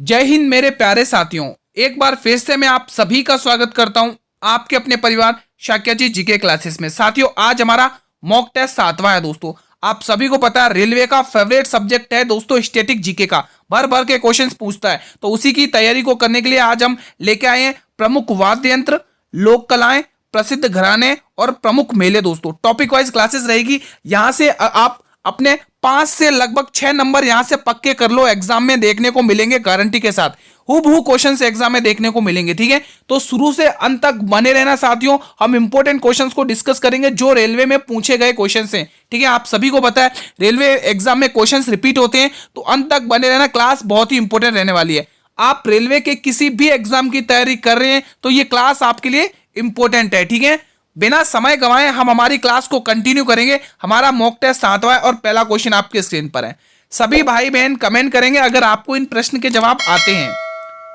जय हिंद मेरे प्यारे साथियों। एक बार फिर से मैं आप सभी का स्वागत करता हूं आपके अपने परिवार शाक्या जी जीके क्लासेस में। साथियों, आज हमारा मॉक टेस्ट 7वां है दोस्तों। आप सभी को पता है रेलवे का फेवरेट सब्जेक्ट है दोस्तों स्टैटिक जीके का, भर भर के क्वेश्चंस पूछता है। तो उसी की तैयारी को करने के लिए आज हम लेके आए हैं प्रमुख वाद्य यंत्र, लोक कलाएं, प्रसिद्ध घराने और प्रमुख मेले। दोस्तों टॉपिक वाइज क्लासेस रहेगी। यहां से आप अपने 5 से लगभग 6 नंबर यहां से पक्के कर लो, एग्जाम में देखने को मिलेंगे गारंटी के साथ। हूबहू क्वेश्चन से एग्जाम में देखने को मिलेंगे, ठीक है। तो शुरू से अंत तक बने रहना साथियों। हम इंपॉर्टेंट क्वेश्चंस को डिस्कस करेंगे जो रेलवे में पूछे गए क्वेश्चन हैं, ठीक है। आप सभी को पता है रेलवे एग्जाम में क्वेश्चंस रिपीट होते हैं, तो अंत तक बने रहना। क्लास बहुत ही इंपॉर्टेंट रहने वाली है। आप रेलवे के किसी भी एग्जाम की तैयारी कर रहे हैं तो ये क्लास आपके लिए इंपॉर्टेंट है, ठीक है। बिना समय गंवाए हम हमारी क्लास को कंटिन्यू करेंगे। हमारा मॉक टेस्ट 7वां है और पहला क्वेश्चन आपके स्क्रीन पर है। सभी भाई बहन कमेंट करेंगे अगर आपको इन प्रश्न के जवाब आते हैं।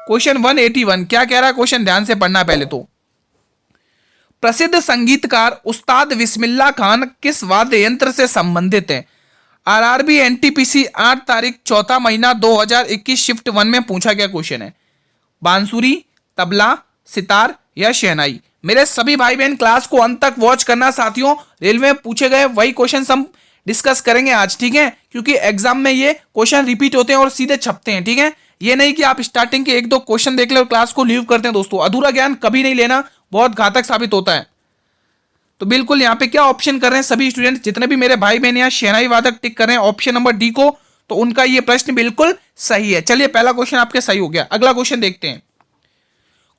क्वेश्चन 181 क्या कह रहा है क्वेश्चन, ध्यान से पढ़ना पहले तो। प्रसिद्ध संगीतकार उस्ताद बिस्मिल्लाह खान किस वाद्य यंत्र से संबंधित है? आरआरबी एनटीपीसी 8 तारीख 4 महीना 2021 शिफ्ट 1 में पूछा गया क्वेश्चन है। बांसुरी, तबला, सितार या शहनाई? मेरे सभी भाई बहन क्लास को अंत तक वॉच करना साथियों। रेलवे में पूछे गए वही क्वेश्चन हम डिस्कस करेंगे आज, ठीक है। क्योंकि एग्जाम में ये क्वेश्चन रिपीट होते हैं और सीधे छपते हैं, ठीक है। ये नहीं कि आप स्टार्टिंग के 1-2 क्वेश्चन देख ले और क्लास को लीव करते हैं दोस्तों। अधूरा ज्ञान कभी नहीं लेना, बहुत घातक साबित होता है। तो बिल्कुल यहाँ पे क्या ऑप्शन कर रहे हैं सभी स्टूडेंट, जितने भी मेरे भाई बहन यहाँ शहनाई वादक टिक कर रहे हैं ऑप्शन नंबर डी को, तो उनका ये प्रश्न बिल्कुल सही है। चलिए पहला क्वेश्चन आपके सही हो गया। अगला क्वेश्चन देखते हैं।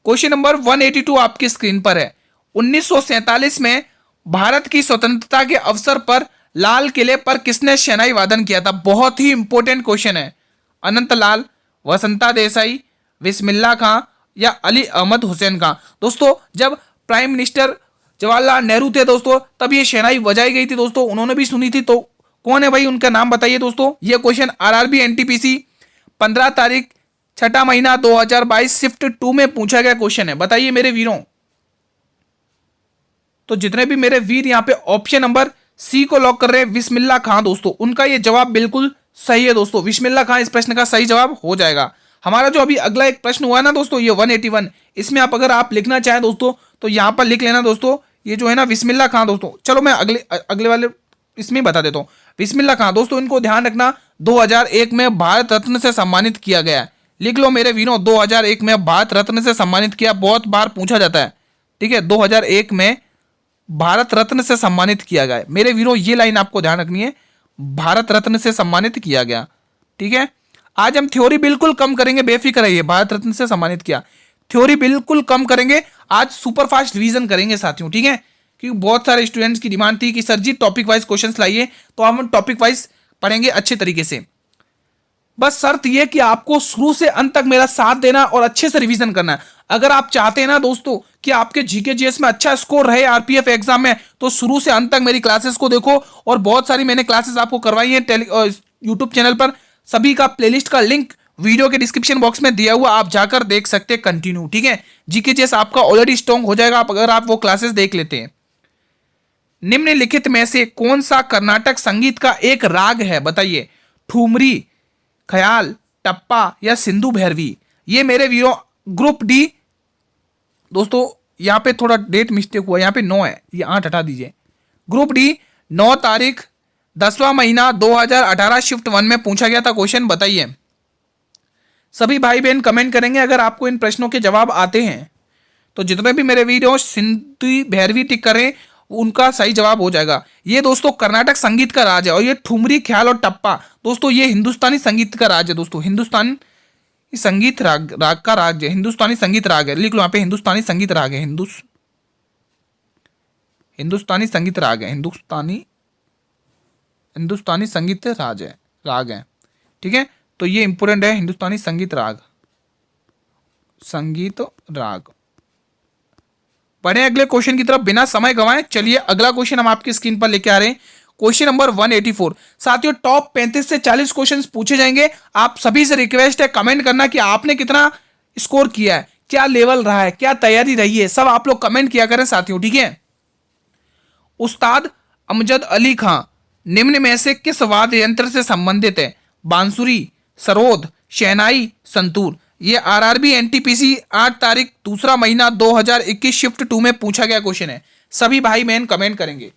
क्वेश्चन नंबर 182 आपकी स्क्रीन पर है। 1947 में भारत की स्वतंत्रता के अवसर पर लाल किले पर किसने शहनाई वादन किया था? बहुत ही इंपॉर्टेंट क्वेश्चन है। अनंत लाल, वसंता देसाई, बिस्मिल्लाह खां या अली अहमद हुसैन खां? दोस्तों जब प्राइम मिनिस्टर जवाहरलाल नेहरू थे दोस्तों, तब ये शहनाई बजाई गई थी दोस्तों, उन्होंने भी सुनी थी। तो कौन है भाई, उनका नाम बताइए दोस्तों। ये क्वेश्चन आरआरबी एनटीपीसी 15 तारीख 6 महीना 2022 शिफ्ट 2 में पूछा गया क्वेश्चन है। बताइए मेरे वीरों। तो जितने भी मेरे वीर यहाँ पे ऑप्शन नंबर सी को लॉक कर रहे हैं, बिस्मिल्लाह खां दोस्तों, उनका ये जवाब बिल्कुल सही है दोस्तों। बिस्मिल्लाह खां इस प्रश्न का सही जवाब हो जाएगा। हमारा जो अभी अगला एक प्रश्न हुआ ना दोस्तों, ये 181, इसमें आप अगर आप लिखना चाहें दोस्तों तो यहाँ पर लिख लेना दोस्तों, ये जो है ना बिस्मिल्लाह खां दोस्तों। चलो मैं अगले वाले इसमें बता देता हूँ। बिस्मिल्लाह खां दोस्तों, इनको ध्यान रखना 2001 में भारत रत्न से सम्मानित किया गया है। लिख लो मेरे वीरों, 2001 में भारत रत्न से सम्मानित किया, बहुत बार पूछा जाता है, ठीक है। 2001 में भारत रत्न से सम्मानित किया गया मेरे वीरों, ये लाइन आपको ध्यान रखनी है, भारत रत्न से सम्मानित किया गया, ठीक है। आज हम थ्योरी बिल्कुल कम करेंगे, बेफिक्र रहिए। भारत रत्न से सम्मानित किया, थ्योरी बिल्कुल कम करेंगे। आज सुपर फास्ट रिवीजन करेंगे साथियों, ठीक है। क्योंकि बहुत सारे स्टूडेंट्स की डिमांड थी कि सर जी टॉपिक वाइज क्वेश्चंस लाइए, तो हम टॉपिक वाइज पढ़ेंगे अच्छे तरीके से। बस शर्त यह कि आपको शुरू से अंत तक मेरा साथ देना और अच्छे से रिवीजन करना है। अगर आप चाहते हैं ना दोस्तों कि आपके जीके जीएस में अच्छा स्कोर रहे आरपीएफ एग्जाम में, तो शुरू से अंत तक मेरी क्लासेस को देखो। और बहुत सारी मैंने क्लासेस आपको करवाई हैं यूट्यूब चैनल पर, सभी का प्लेलिस्ट का लिंक वीडियो के डिस्क्रिप्शन बॉक्स में दिया हुआ, आप जाकर देख सकते हैं कंटिन्यू, ठीक है। जीके जीएस आपका ऑलरेडी स्ट्रॉन्ग हो जाएगा अगर आप वो क्लासेस देख लेते हैं। निम्नलिखित में से कौन सा कर्नाटक संगीत का एक राग है? बताइए। ठुमरी, ख्याल, टप्पा या सिंधु भैरवी? ये मेरे वीरों ग्रुप डी दोस्तों, यहां पे थोड़ा डेट मिस्टेक हुआ, यहां पे 9 है, ये 8 हटा दीजिए। ग्रुप डी 9 तारीख 10वां महीना 2018 शिफ्ट 1 में पूछा गया था क्वेश्चन। बताइए। सभी भाई बहन कमेंट करेंगे अगर आपको इन प्रश्नों के जवाब आते हैं। तो जितने भी मेरे वीडियो सिंधु भैरवी टिक करें उनका सही जवाब हो जाएगा। ये दोस्तों कर्नाटक संगीत का राज है। और ये ठुमरी, ख्याल और टप्पा दोस्तों ये हिंदुस्तानी संगीत का राज है दोस्तों। हिंदुस्तानी संगीत राग का राग है, हिंदुस्तानी संगीत राग है। लिख लो यहाँ पे, हिंदुस्तानी संगीत राग है, हिंदुस्तानी संगीत राग है, हिंदुस्तानी संगीत राग है, ठीक है। तो ये इंपोर्टेंट है, हिंदुस्तानी संगीत राग। बढ़े अगले क्वेश्चन की तरफ बिना समय गंवाए। चलिए अगला क्वेश्चन हम आपकी स्क्रीन पर लेके आ रहे हैं। क्वेश्चन नंबर 184 साथियों, टॉप 35 से 40 क्वेश्चंस पूछे जाएंगे। आप सभी से रिक्वेस्ट है कमेंट करना कि आपने कितना स्कोर किया है, क्या लेवल रहा है, क्या तैयारी रही है, सब आप लोग कमेंट किया करें साथियों, ठीक है। उस्ताद अमजद अली खां निम्न में से किस वाद्य यंत्र से संबंधित है? बांसुरी, सरोद, शहनाई संतूर। ये आरआरबी एनटीपीसी 8 तारीख दूसरा महीना 2021 शिफ्ट 2 में पूछा गया क्वेश्चन है। सभी भाई बहन कमेंट करेंगे।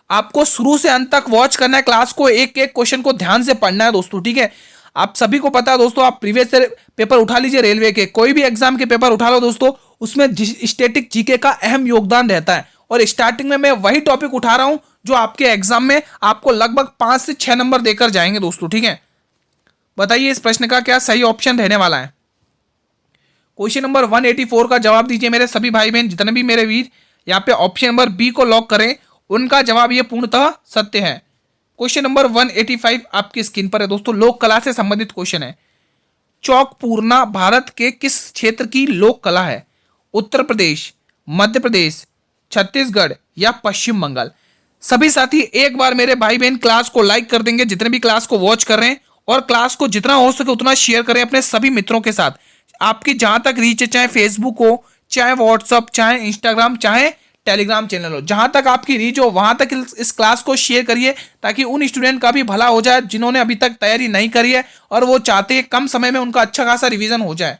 आपको शुरू से अंत तक वॉच करना है क्लास को, एक एक क्वेश्चन को ध्यान से पढ़ना है दोस्तों, ठीक है। आप सभी को पता है दोस्तों, आप प्रीवियस पेपर उठा लीजिए, रेलवे के कोई भी एग्जाम के पेपर उठा लो दोस्तों, उसमें स्टैटिक जीके का अहम योगदान रहता है। और स्टार्टिंग में मैं वही टॉपिक उठा रहा हूं जो आपके एग्जाम में आपको लगभग 5 से 6 नंबर देकर जाएंगे दोस्तों, ठीक है। बताइए इस प्रश्न का क्या सही ऑप्शन रहने वाला है। क्वेश्चन नंबर 184 का जवाब दीजिए मेरे सभी भाई बहन, जितने भी मेरे वीर यहाँ पे ऑप्शन नंबर बी को लॉक करें, उनका जवाब ये पूर्णतः सत्य है। क्वेश्चन नंबर 185 आपकी स्क्रीन पर है दोस्तों, लोक कला से संबंधित क्वेश्चन है। चौक पूर्णा भारत के किस क्षेत्र की लोक कला है? उत्तर प्रदेश, मध्य प्रदेश, छत्तीसगढ़ या पश्चिम बंगाल। सभी साथी एक बार मेरे भाई बहन क्लास को लाइक कर देंगे, जितने भी क्लास को वॉच कर रहे हैं, और क्लास को जितना हो सके उतना शेयर करें अपने सभी मित्रों के साथ। आपकी जहां तक रीच है, चाहे फेसबुक हो, चाहे व्हाट्सअप, चाहे इंस्टाग्राम, चाहे टेलीग्राम चैनल हो, जहां तक आपकी रीच हो वहां तक इस क्लास को शेयर करिए, ताकि उन स्टूडेंट का भी भला हो जाए जिन्होंने अभी तक तैयारी नहीं करी है और वो चाहते हैं कम समय में उनका अच्छा खासा रिवीजन हो जाए।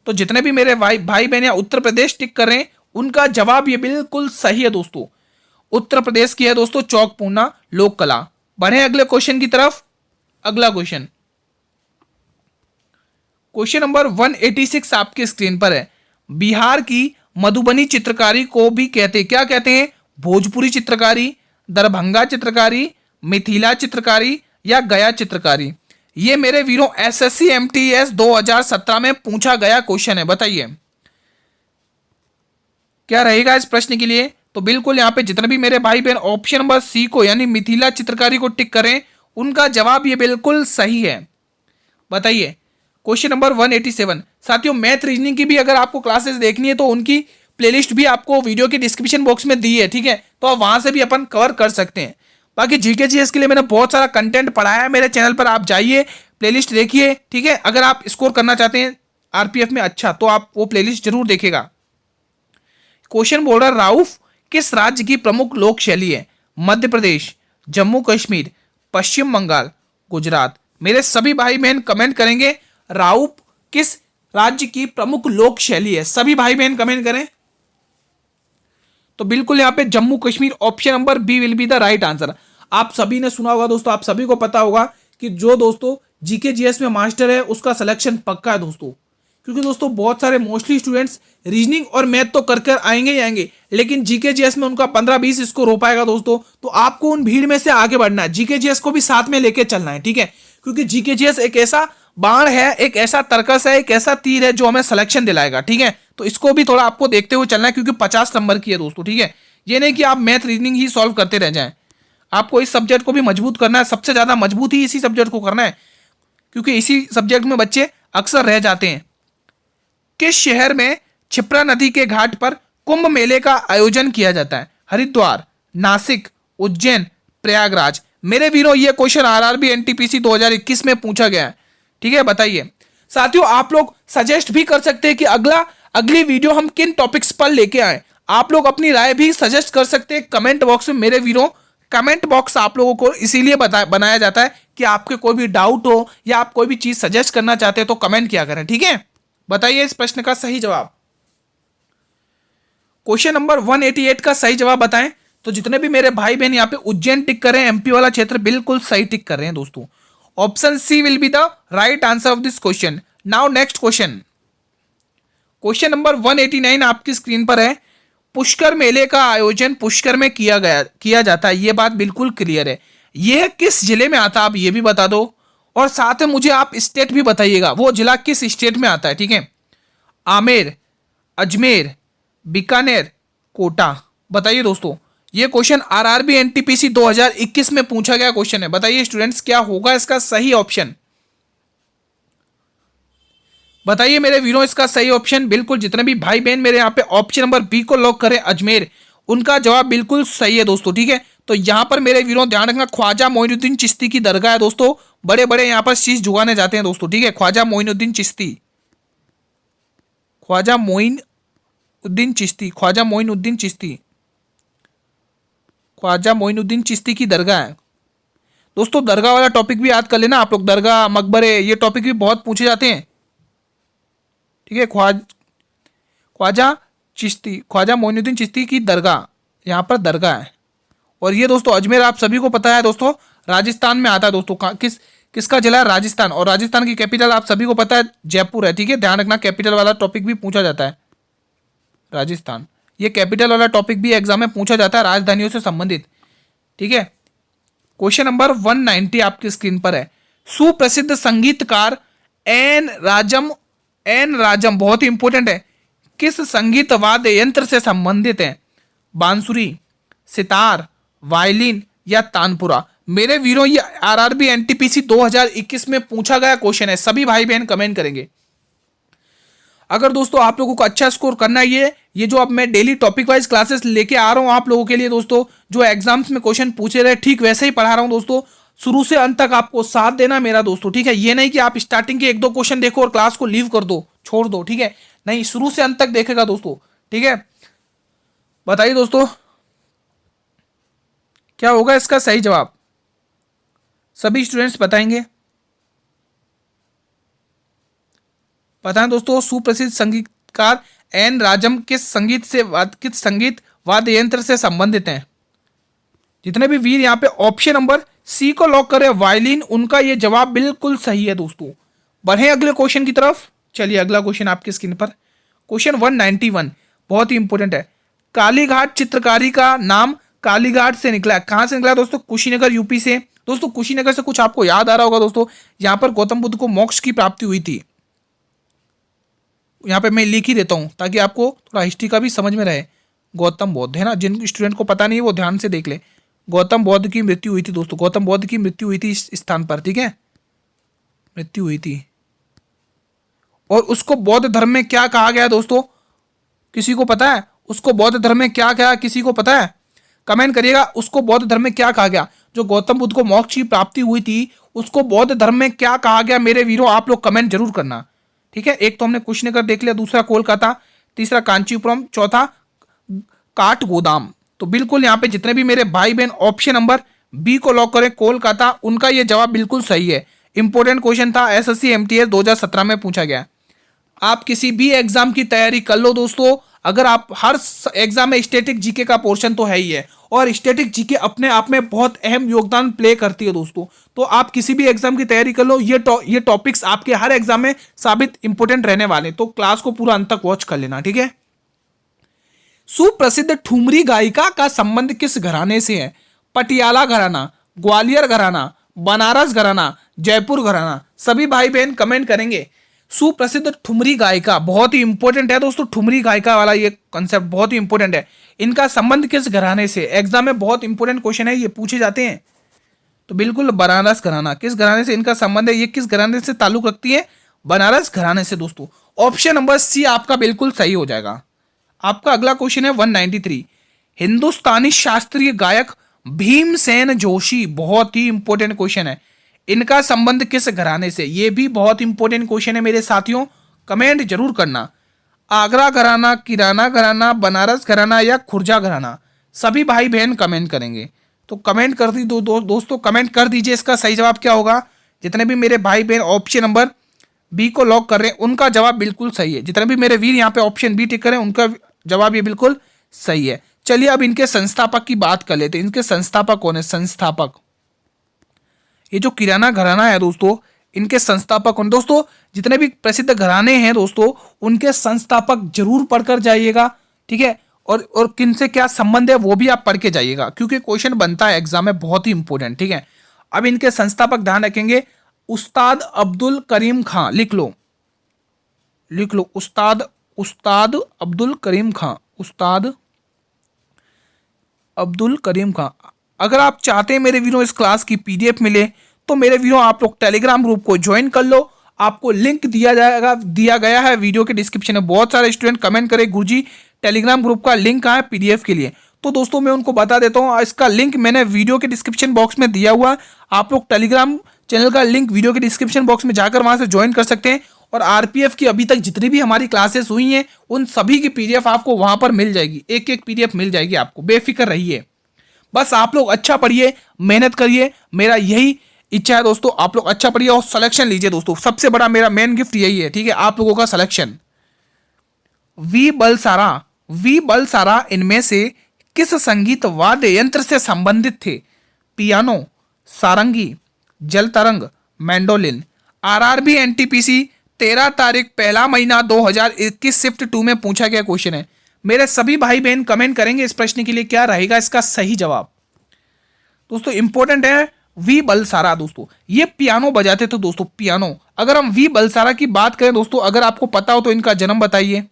तो जितने भी मेरे भाई बहन या उत्तर प्रदेश टिक कर रहे हैं, उनका जवाब ये बिल्कुल सही है दोस्तों। उत्तर प्रदेश की है दोस्तों चौक पूर्णा लोक कला। बढ़े अगले क्वेश्चन की तरफ। अगला क्वेश्चन, क्वेश्चन नंबर 186 आपकी स्क्रीन पर है। बिहार की मधुबनी चित्रकारी को भी कहते हैं, क्या कहते हैं? भोजपुरी चित्रकारी, दरभंगा चित्रकारी, मिथिला चित्रकारी या गया चित्रकारी। ये मेरे वीरों एसएससी एमटीएस 2017 में पूछा गया क्वेश्चन है। बताइए क्या रहेगा इस प्रश्न के लिए। तो बिल्कुल यहाँ पे जितने भी मेरे भाई बहन ऑप्शन नंबर सी को यानी मिथिला चित्रकारी को टिक करें, उनका जवाब ये बिल्कुल सही है। बताइए क्वेश्चन नंबर 187। साथियों मैथ रीजनिंग की भी अगर आपको क्लासेस देखनी है तो उनकी प्लेलिस्ट भी आपको वीडियो के डिस्क्रिप्शन बॉक्स में दी है, ठीक है, तो आप वहां से भी अपन कवर कर सकते हैं। बाकी जीके जीएस के लिए मैंने बहुत सारा कंटेंट पढ़ाया है मेरे चैनल पर, आप जाइए प्लेलिस्ट देखिए, ठीक है। अगर आप स्कोर करना चाहते हैं आरपीएफ में अच्छा, तो आप वो प्लेलिस्ट जरूर देखेगा। क्वेश्चन बोल रहा राउफ किस राज्य की प्रमुख लोक शैली है? मध्य प्रदेश, जम्मू कश्मीर, पश्चिम बंगाल, गुजरात। मेरे सभी भाई बहन कमेंट करेंगे राउफ किस राज्य की प्रमुख लोक शैली है। सभी भाई बहन कमेंट करें। तो बिल्कुल यहां पे Jammu Kashmir, option number B will be the right answer. आप सभी ने सुना होगा दोस्तों, आप सभी को पता होगा कि जो दोस्तों जीके जीएस में मास्टर है उसका सिलेक्शन पक्का है दोस्तों, क्योंकि दोस्तों बहुत सारे मोस्टली स्टूडेंट्स रीजनिंग और मैथ तो कर आएंगे ही आएंगे, लेकिन जीके जीएस में उनका 15-20 स्कोर हो पाएगा दोस्तों। तो आपको उन भीड़ में से आगे बढ़ना है, जीके जीएस को भी साथ में लेके चलना है, ठीक है, क्योंकि जीके जीएस एक ऐसा बाण है, एक ऐसा तर्कस है, एक ऐसा तीर है जो हमें सिलेक्शन दिलाएगा, ठीक है। तो इसको भी थोड़ा आपको देखते हुए चलना है, क्योंकि 50 नंबर की है दोस्तों, ठीक है। ये नहीं कि आप मैथ रीजनिंग ही सॉल्व करते रह जाएं, आपको इस सब्जेक्ट को भी मजबूत करना है। सबसे ज्यादा मजबूत ही इसी सब्जेक्ट को करना है, क्योंकि इसी सब्जेक्ट में बच्चे अक्सर रह जाते हैं। किस शहर में क्षिप्रा नदी के घाट पर कुंभ मेले का आयोजन किया जाता है? हरिद्वार, नासिक, उज्जैन, प्रयागराज। मेरे वीरों ये क्वेश्चन आरआरबी एनटीपीसी 2021 में पूछा गया है, ठीक है। बताइए साथियों, आप लोग सजेस्ट भी कर सकते हैं कि अगली वीडियो हम किन टॉपिक्स पर लेके आए। आप लोग अपनी राय भी सजेस्ट कर सकते हैं कमेंट बॉक्स में। मेरे वीरों कमेंट बॉक्स आप लोगों को इसीलिए बनाया जाता है कि आपके कोई भी डाउट हो या आप कोई भी चीज सजेस्ट करना चाहते हैं तो कमेंट किया करें, ठीक है। बताइए इस प्रश्न का सही जवाब। क्वेश्चन नंबर 188 का सही जवाब बताएं। तो जितने भी मेरे भाई बहन यहाँ पे उज्जैन टिक कर रहे हैं, एमपी वाला क्षेत्र बिल्कुल सही टिक कर रहे हैं दोस्तों। Option C will be the right answer of this question. Now next question, question number 189 आपकी स्क्रीन पर है। पुष्कर मेले का आयोजन पुष्कर में किया जाता है, ये बात बिल्कुल क्लियर है। यह किस जिले में आता है आप ये भी बता दो, और साथ में मुझे आप स्टेट भी बताइएगा, वो जिला किस स्टेट में आता है, ठीक है। आमेर, अजमेर, बीकानेर, कोटा। बताइए दोस्तों, ये क्वेश्चन आरआरबी एनटीपीसी 2021 में पूछा गया क्वेश्चन है। बताइए स्टूडेंट्स क्या होगा इसका सही ऑप्शन। बताइए मेरे वीरों इसका सही ऑप्शन। बिल्कुल जितने भी भाई बहन मेरे यहाँ पे ऑप्शन नंबर बी को लॉक करें, अजमेर, उनका जवाब बिल्कुल सही है दोस्तों, ठीक है। तो यहां पर मेरे वीरों ध्यान रखना, ख्वाजा मोइनुद्दीन चिश्ती की दरगाह है दोस्तों। बड़े बड़े यहां पर शीश झुकाने जाते हैं दोस्तों, ठीक है। ख्वाजा मोइनुद्दीन चिश्ती, ख्वाजा मोइनुद्दीन चिश्ती, ख्वाजा मोइनुद्दीन चिश्ती, ख्वाजा मोइनुद्दीन चिश्ती की दरगाह है। दोस्तों दरगाह वाला टॉपिक भी याद कर लेना आप लोग, दरगाह मकबरे ये टॉपिक भी बहुत पूछे जाते हैं। ठीक है, ख्वाजा चिश्ती, ख्वाजा मोइनुद्दीन चिश्ती की दरगाह, यहाँ पर दरगाह है। और ये दोस्तों अजमेर आप सभी को पता है दोस्तों, राजस्थान में आता है दोस्तों। किसका जिला है? राजस्थान। और राजस्थान की कैपिटल आप सभी को पता है जयपुर है। ठीक है, ध्यान रखना, कैपिटल वाला टॉपिक भी पूछा जाता है। राजस्थान, ये कैपिटल वाला टॉपिक भी एग्जाम में पूछा जाता है, राजधानियों से संबंधित। ठीक है, क्वेश्चन नंबर 190 आपकी स्क्रीन पर है। सुप्रसिद्ध संगीतकार एन राजम बहुत ही इंपॉर्टेंट है, किस संगीत वाद्य यंत्र से संबंधित है? बांसुरी, सितार, वायलिन या तानपुरा? मेरे वीरों ये आरआरबी एनटीपीसी 2021 में पूछा गया क्वेश्चन है, सभी भाई बहन कमेंट करेंगे। अगर दोस्तों आप लोगों को अच्छा स्कोर करना है, ये जो अब मैं डेली टॉपिक वाइज क्लासेस लेके आ रहा हूं आप लोगों के लिए दोस्तों, जो एग्जाम्स में क्वेश्चन पूछे रहे ठीक वैसे ही पढ़ा रहा हूं दोस्तों। शुरू से अंत तक आपको साथ देना मेरा दोस्तों। ठीक है, ये नहीं कि आप स्टार्टिंग के 1-2 क्वेश्चन देखो और क्लास को लीव कर दो, छोड़ दो। ठीक है, नहीं, शुरू से अंत तक देखेगा दोस्तों। ठीक है, बताइए दोस्तों क्या होगा इसका सही जवाब? सभी स्टूडेंट्स बताएंगे। बताएं दोस्तों, सुप्रसिद्ध संगीतकार एन राजम किस संगीत वाद्य यंत्र से संबंधित हैं? जितने भी वीर यहाँ पे ऑप्शन नंबर सी को लॉक करें, वायलिन, उनका ये जवाब बिल्कुल सही है दोस्तों। बढ़े अगले क्वेश्चन की तरफ। चलिए अगला क्वेश्चन आपकी स्क्रीन पर, क्वेश्चन 191 बहुत ही इंपॉर्टेंट है। कालीघाट चित्रकारी का नाम कालीघाट से निकला, कहां से निकला दोस्तों? कुशीनगर यूपी से। दोस्तों कुशीनगर से कुछ आपको याद आ रहा होगा दोस्तों, यहां पर गौतम बुद्ध को मोक्ष की प्राप्ति हुई थी। यहाँ पे मैं लिख ही देता हूँ ताकि आपको थोड़ा हिस्ट्री का भी समझ में रहे। गौतम बुद्ध है ना, जिन स्टूडेंट को पता नहीं है वो ध्यान से देख ले। गौतम बुद्ध की मृत्यु हुई थी दोस्तों, गौतम बुद्ध की मृत्यु हुई थी इस स्थान पर। ठीक है, मृत्यु हुई थी। और उसको बौद्ध धर्म में क्या कहा गया दोस्तों? किसी को पता है उसको बौद्ध धर्म में क्या कहा? किसी को पता है? कमेंट करिएगा, उसको बौद्ध धर्म में क्या कहा गया? जो गौतम बुद्ध को मोक्ष की प्राप्ति हुई थी उसको बौद्ध धर्म में क्या कहा गया? मेरे वीरों आप लोग कमेंट जरूर करना। ठीक है, एक तो हमने कुशीनगर देख लिया, दूसरा कोलकाता, तीसरा कांचीपुरम, चौथा काठगोदाम। तो बिल्कुल यहाँ पे जितने भी मेरे भाई बहन ऑप्शन नंबर बी को लॉक करें, कोलकाता, उनका ये जवाब बिल्कुल सही है। इंपॉर्टेंट क्वेश्चन था, एसएससी एमटीएस 2017 में पूछा गया। आप किसी भी एग्जाम की तैयारी कर लो दोस्तों, अगर आप हर एग्जाम में स्टैटिक जीके का पोर्शन तो है ही है, और स्टैटिक जीके अपने आप में बहुत अहम योगदान प्ले करती है दोस्तों। तो आप किसी भी एग्जाम की तैयारी कर लो, ये टॉपिक्स आपके हर एग्जाम में साबित इंपॉर्टेंट रहने वाले, तो क्लास को पूरा अंत तक वॉच कर लेना। ठीक है, सुप्रसिद्ध ठुमरी गायिका का संबंध किस घराने से है? पटियाला घराना, ग्वालियर घराना, बनारस घराना, जयपुर घराना? सभी भाई बहन कमेंट करेंगे। सुप्रसिद्ध ठुमरी गायिका बहुत ही इंपॉर्टेंट है दोस्तों, ठुमरी गायिका वाला ये कॉन्सेप्ट बहुत ही इंपॉर्टेंट है। इनका संबंध किस घराने से? एग्जाम में बहुत इंपॉर्टेंट क्वेश्चन है, ये पूछे जाते हैं। तो बिल्कुल बनारस घराना, किस घराने से इनका संबंध है? ये किस घराने से ताल्लुक रखती है? बनारस घराने से दोस्तों। ऑप्शन नंबर सी आपका बिल्कुल सही हो जाएगा। आपका अगला क्वेश्चन है 193। हिंदुस्तानी शास्त्रीय गायक भीमसेन जोशी, बहुत ही इंपॉर्टेंट क्वेश्चन है, इनका संबंध किस घराने से? ये भी बहुत इंपॉर्टेंट क्वेश्चन है मेरे साथियों, कमेंट जरूर करना। आगरा घराना, किराना घराना, बनारस घराना या खुर्जा घराना? सभी भाई बहन कमेंट करेंगे, तो कमेंट कर दी दोस्तों, कमेंट कर दीजिए इसका सही जवाब क्या होगा। जितने भी मेरे भाई बहन ऑप्शन नंबर बी को लॉक कर रहे हैं उनका जवाब बिल्कुल सही है। जितने भी मेरे वीर यहाँ पे ऑप्शन बी टिक करें उनका जवाब ये बिल्कुल सही है। चलिए अब इनके संस्थापक की बात कर लेते हैं। इनके संस्थापक कौन है? संस्थापक, ये जो किराना घराना है दोस्तों, इनके संस्थापक कौन? दोस्तों जितने भी प्रसिद्ध घराने हैं दोस्तों, उनके संस्थापक जरूर पढ़कर जाइएगा। ठीक है, और किनसे क्या संबंध है वो भी आप पढ़ के जाइएगा, क्योंकि क्वेश्चन बनता है एग्जाम में, बहुत ही इंपॉर्टेंट। ठीक है, अब इनके संस्थापक ध्यान रखेंगे, उस्ताद अब्दुल करीम खां, लिख लो उस्ताद अब्दुल करीम खां, उस्ताद अब्दुल करीम खां। अगर आप चाहते हैं मेरे वीडियो इस क्लास की पीडीएफ मिले तो मेरे वीडियो आप लोग टेलीग्राम ग्रुप को ज्वाइन कर लो, आपको लिंक दिया गया है वीडियो के डिस्क्रिप्शन में। बहुत सारे स्टूडेंट कमेंट करें गुरुजी टेलीग्राम ग्रुप का लिंक कहाँ है पीडीएफ के लिए, तो दोस्तों मैं उनको बता देता हूँ, इसका लिंक मैंने वीडियो के डिस्क्रिप्शन बॉक्स में दिया हुआ है। आप लोग टेलीग्राम चैनल का लिंक वीडियो के डिस्क्रिप्शन बॉक्स में जाकर वहां से ज्वाइन कर सकते हैं। और आरपीएफ की अभी तक जितनी भी हमारी क्लासेस हुई हैं उन सभी की पीडीएफ आपको वहां पर मिल जाएगी, एक एक पीडीएफ मिल जाएगी आपको, बेफिक्र रहिए। बस आप लोग अच्छा पढ़िए, मेहनत करिए, मेरा यही इच्छा है दोस्तों। आप लोग अच्छा पढ़िए और सिलेक्शन लीजिए दोस्तों, सबसे बड़ा मेरा मेन गिफ्ट यही है, ठीक है, आप लोगों का सिलेक्शन। वी बलसारा इनमें से किस संगीत वाद्य यंत्र से संबंधित थे? पियानो, सारंगी, जल तरंग, मैंडोलिन। आरआरबी एनटीपीसी 13 तारीख पहला महीना 2021 शिफ्ट 2 में पूछा गया क्वेश्चन है। मेरे सभी भाई बहन कमेंट करेंगे इस प्रश्न के लिए क्या रहेगा इसका सही जवाब। दोस्तों इंपॉर्टेंट है वी बलसारा। दोस्तों ये पियानो बजाते थे दोस्तों, पियानो। अगर हम वी बलसारा की बात करें दोस्तों, अगर आपको पता हो तो इनका जन्म बताइए,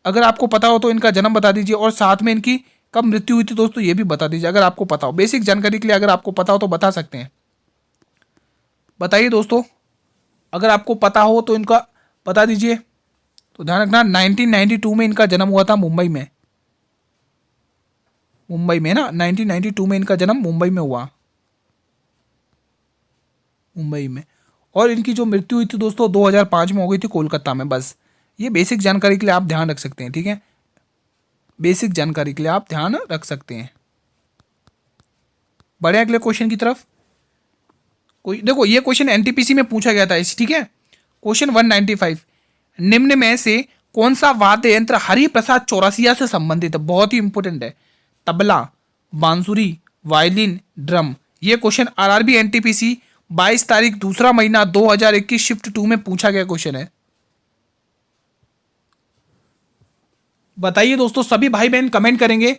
अगर आपको पता हो तो इनका जन्म बता दीजिए, और साथ में इनकी कब मृत्यु हुई थी दोस्तों ये भी बता दीजिए अगर आपको पता हो। बेसिक जानकारी के लिए अगर आपको पता हो तो बता सकते हैं, बताइए दोस्तों। अगर आपको पता हो तो इनका बता दीजिए। तो ध्यान रखना 1992 में इनका जन्म हुआ था मुंबई में, मुंबई में ना 1992 में इनका जन्म मुंबई में हुआ, मुंबई में। और इनकी जो मृत्यु हुई थी दोस्तों 2005 में हो गई थी कोलकाता में। बस ये बेसिक जानकारी के लिए आप ध्यान रख सकते हैं, ठीक है, बेसिक जानकारी के लिए आप ध्यान रख सकते हैं। बढ़े अगले क्वेश्चन की तरफ। कोई देखो ये क्वेश्चन एनटीपीसी में पूछा गया था इस, ठीक है। क्वेश्चन 195, निम्न में से कौन सा वाद्य यंत्र हरिप्रसाद चौरसिया से संबंधित है? बहुत ही इंपॉर्टेंट है। तबला, बांसुरी, वायलिन, ड्रम। ये क्वेश्चन आरआरबी एनटीपीसी 22 तारीख दूसरा महीना 2021 शिफ्ट 2 में पूछा गया क्वेश्चन है। बताइए दोस्तों, सभी भाई बहन कमेंट करेंगे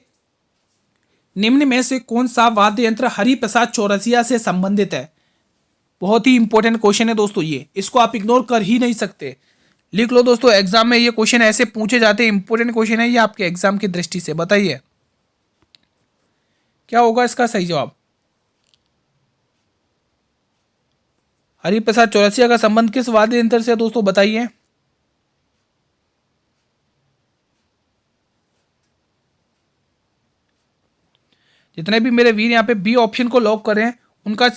निम्न में से कौन सा वाद्य यंत्र हरिप्रसाद चौरसिया से संबंधित है? बहुत ही इंपॉर्टेंट क्वेश्चन है दोस्तों ये, इसको आप इग्नोर कर ही नहीं सकते। लिख लो दोस्तों, एग्जाम में ये क्वेश्चन ऐसे पूछे जाते हैं, इंपॉर्टेंट क्वेश्चन है ये आपके एग्जाम की दृष्टि से। बताइए क्या होगा इसका सही जवाब। हरिप्रसाद चौरसिया का संबंध किस वाद्य यंत्र से दोस्तों बताइए। जितने भी मेरे वीर यहाँ पे बी ऑप्शन को लॉक करें उनका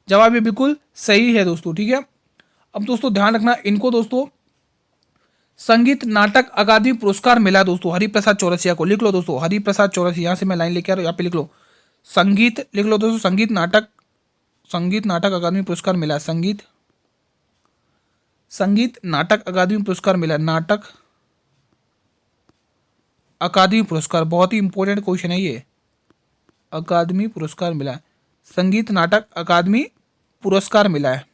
जवाब भी बिल्कुल सही है दोस्तों, ठीक है। अब दोस्तों ध्यान रखना, इनको दोस्तों संगीत नाटक अकादमी पुरस्कार मिला दोस्तों हरिप्रसाद चौरसिया को। लिख लो दोस्तों, हरिप्रसाद चौरसिया, यहाँ से मैं लाइन लेके आ रहा हूँ, यहाँ पे लिख लो संगीत, लिख लो दोस्तों संगीत नाटक अकादमी पुरस्कार मिला। संगीत नाटक अकादमी पुरस्कार मिला, नाटक अकादमी पुरस्कार, बहुत ही इंपॉर्टेंट क्वेश्चन है ये। अकादमी पुरस्कार मिला है, संगीत नाटक अकादमी पुरस्कार मिला है,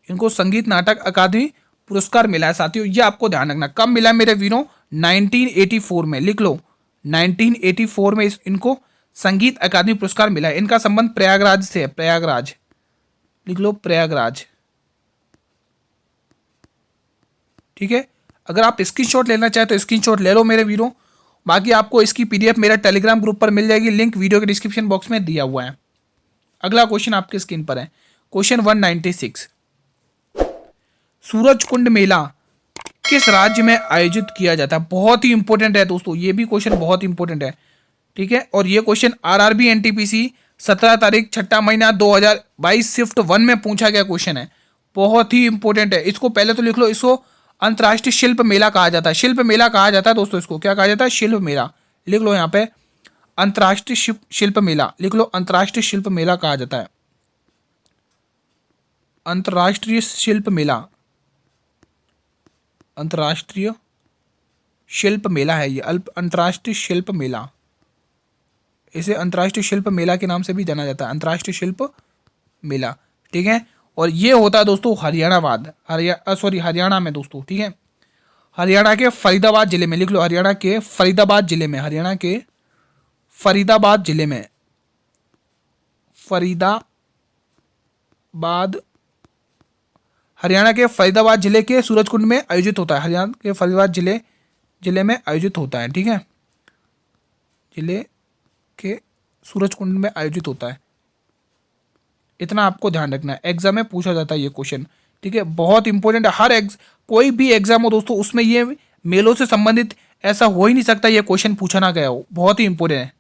इनको संगीत नाटक अकादमी पुरस्कार मिला है साथियों। ये आपको ध्यान रखना, कब मिला है मेरे वीरों? 1984 में। लिख लो 1984 में इनको संगीत अकादमी पुरस्कार मिला है। इनका संबंध प्रयागराज से है, प्रयागराज, लिख लो प्रयागराज, ठीक है। अगर आप स्क्रीनशॉट लेना चाहे तो स्क्रीनशॉट ले लो मेरे वीरों, बाकी आपको इसकी पीडीएफ मेरा टेलीग्राम ग्रुप पर मिल जाएगी, लिंक वीडियो के डिस्क्रिप्शन बॉक्स में दिया हुआ है। अगला क्वेश्चन आपकी स्क्रीन पर है, क्वेश्चन 196, सूरज कुंड मेला किस राज्य में आयोजित किया जाता है? बहुत ही इंपॉर्टेंट है दोस्तों, ये भी क्वेश्चन बहुत इंपॉर्टेंट है, ठीक है। और ये क्वेश्चन आरआरबी एनटीपीसी 17 तारीख छठा महीना 2022 शिफ्ट 1 में पूछा गया क्वेश्चन है, बहुत ही इंपॉर्टेंट है। इसको पहले तो लिख लो, इसको अंतर्राष्ट्रीय शिल्प मेला कहा जाता है, शिल्प मेला कहा जाता है दोस्तों, इसको क्या कहा जाता है? शिल्प मेला। लिख लो यहाँ पे अंतर्राष्ट्रीय शिल्प मेला, लिख लो अंतर्राष्ट्रीय शिल्प मेला कहा जाता है, अंतर्राष्ट्रीय शिल्प मेला, अंतर्राष्ट्रीय शिल्प मेला है ये, अंतर्राष्ट्रीय शिल्प मेला, इसे अंतर्राष्ट्रीय शिल्प मेला के नाम से भी जाना जाता है, अंतर्राष्ट्रीय शिल्प मेला, ठीक है। और ये होता है दोस्तों हरियाणा में दोस्तों, ठीक है, हरियाणा के फरीदाबाद जिले में। लिख लो हरियाणा के फरीदाबाद जिले में, हरियाणा के फरीदाबाद जिले में, हरियाणा के फरीदाबाद जिले के सूरजकुंड में आयोजित होता है, हरियाणा के फरीदाबाद जिले में आयोजित होता है, ठीक है, जिले के सूरजकुंड में आयोजित होता है। इतना आपको ध्यान रखना है, एग्जाम में पूछा जाता है ये क्वेश्चन, ठीक है, बहुत इंपॉर्टेंट है। कोई भी एग्जाम हो दोस्तों उसमें ये मेलों से संबंधित ऐसा हो ही नहीं सकता ये क्वेश्चन पूछा ना गया हो, बहुत ही इंपॉर्टेंट है।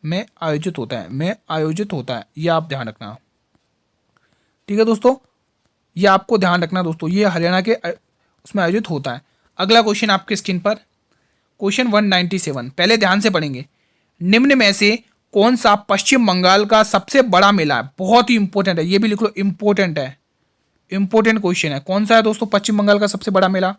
में आयोजित होता है, ये आप ध्यान रखना, ठीक है दोस्तों, ये आपको ध्यान रखना दोस्तों, ये हरियाणा के उसमें आयोजित होता है। अगला क्वेश्चन आपके स्क्रीन पर, क्वेश्चन 197, पहले ध्यान से पढ़ेंगे। निम्न में से कौन सा पश्चिम बंगाल का सबसे बड़ा मेला है? बहुत ही इंपॉर्टेंट है, ये भी लिख लो, इंपॉर्टेंट है, इंपॉर्टेंट क्वेश्चन है। कौन सा है दोस्तों पश्चिम बंगाल का सबसे बड़ा मेला?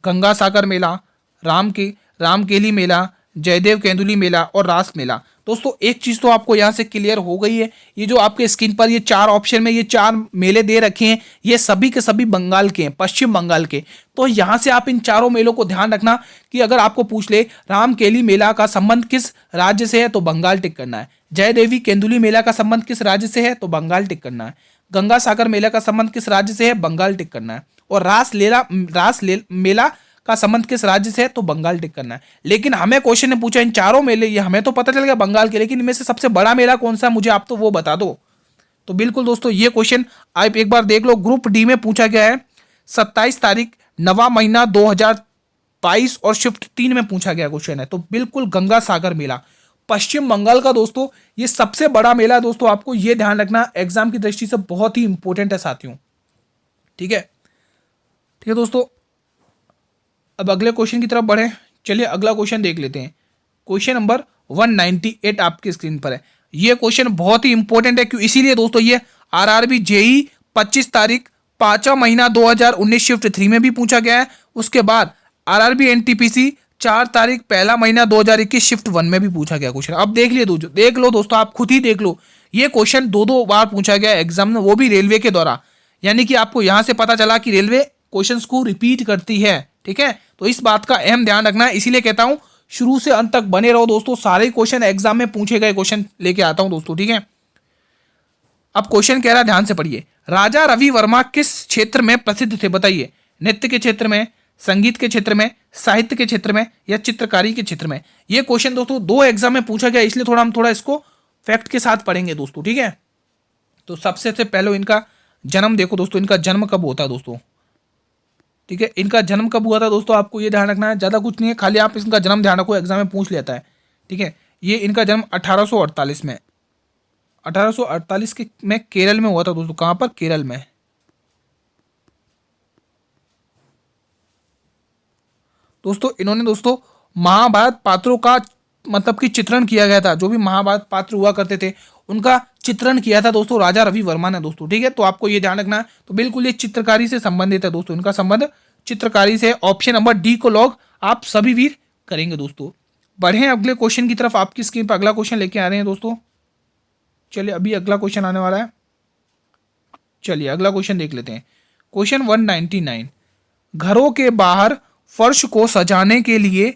गंगा सागर मेला, रामकेली मेला, जयदेव केंदुली मेला और रास मेला। दोस्तों एक चीज तो आपको यहां से क्लियर हो गई है, ये जो आपके स्क्रीन पर ये 4 ऑप्शन में ये 4 मेले दे रखे हैं, ये सभी के सभी बंगाल के हैं, पश्चिम बंगाल के। तो यहां से आप इन चारों मेलों को ध्यान रखना कि अगर आपको पूछ ले रामकेली मेला का संबंध किस राज्य से है तो बंगाल टिक करना है, जयदेवी केंदुली मेला का संबंध किस राज्य से है तो बंगाल टिक करना है, गंगा सागर मेला का संबंध किस राज्य से है बंगाल टिक करना है, और मेला का संबंध किस राज्य से है तो बंगाल टिक करना है। लेकिन हमें क्वेश्चन ने पूछा इन चारों मेले, ये हमें तो पता चल गया बंगाल के, लेकिन इनमें से सबसे बड़ा मेला कौन सा मुझे आप तो वो बता दो। तो बिल्कुल दोस्तों ये क्वेश्चन आप एक बार देख लो, ग्रुप डी में पूछा गया है, 27 तारीख 9वां महीना 2022 और शिफ्ट 3 में पूछा गया क्वेश्चन है। तो बिल्कुल गंगा सागर मेला पश्चिम बंगाल का दोस्तों ये सबसे बड़ा मेला है दोस्तों, आपको ये ध्यान रखना एग्जाम की दृष्टि से बहुत ही इंपॉर्टेंट है साथियों। ठीक है, ठीक है दोस्तों, अब अगले क्वेश्चन की तरफ बढ़े। चलिए अगला क्वेश्चन देख लेते हैं। क्वेश्चन नंबर 198 आपकी स्क्रीन पर है। ये क्वेश्चन बहुत ही इंपॉर्टेंट है, क्यों? इसीलिए दोस्तों ये आरआरबी जेई 25 तारीख 5वां महीना 2019 शिफ्ट 3 में भी पूछा गया है। उसके बाद आरआरबी एनटीपीसी 4 तारीख 1 महीना 2021 शिफ्ट 1 में भी पूछा गया क्वेश्चन। अब देख लो दोस्तों, आप खुद ही देख लो, ये क्वेश्चन दो बार पूछा गया एग्जाम में, वो भी रेलवे के द्वारा। यानी कि आपको यहां से पता चला कि रेलवे क्वेश्चंस को रिपीट करती है। ठीक है, तो इस बात का अहम ध्यान रखना है, इसीलिए कहता हूं शुरू से अंत तक बने रहो दोस्तों, सारे क्वेश्चन एग्जाम में पूछे गए क्वेश्चन लेके आता हूं दोस्तों। ठीक है, अब क्वेश्चन कह रहा है, ध्यान से पढ़िए। राजा रवि वर्मा किस क्षेत्र में प्रसिद्ध थे? बताइए, नृत्य के क्षेत्र में, संगीत के क्षेत्र में, साहित्य के क्षेत्र में या चित्रकारी के क्षेत्र में? ये क्वेश्चन दोस्तों 2 एग्जाम में पूछा गया, इसलिए हम थोड़ा इसको फैक्ट के साथ पढ़ेंगे दोस्तों। ठीक है, तो सबसे पहले इनका जन्म देखो दोस्तों, इनका जन्म कब होता है दोस्तों? ठीक है, इनका जन्म कब हुआ था दोस्तों, आपको ये ध्यान रखना है, ज़्यादा कुछ नहीं है, खाली आप इसका जन्म ध्यान रखो, एग्जाम में पूछ लेता है। ठीक है, ये इनका जन्म 1848 में, 1848 के में केरल में हुआ था दोस्तों। कहाँ पर? केरल में। दोस्तों इन्होंने दोस्तों महाभारत पात्रों का मतलब कि चित्रण किया गया था, जो भी महाभारत पात्र हुआ करते थे उनका चित्रण किया था दोस्तों राजा रवि वर्मा ने दोस्तों। ठीक है, तो आपको ये ध्यान रखना है। तो बिल्कुल ये चित्रकारी से संबंधित है दोस्तों, इनका संबंध चित्रकारी से। ऑप्शन नंबर डी को लॉग आप सभी वीर करेंगे दोस्तों। बढ़े अगले क्वेश्चन की तरफ, आपकी स्क्रीन पर अगला क्वेश्चन लेके आ रहे हैं दोस्तों। चलिए अभी अगला क्वेश्चन आने वाला है, चलिए अगला क्वेश्चन देख लेते हैं। क्वेश्चन 199, घरों के बाहर फर्श को सजाने के लिए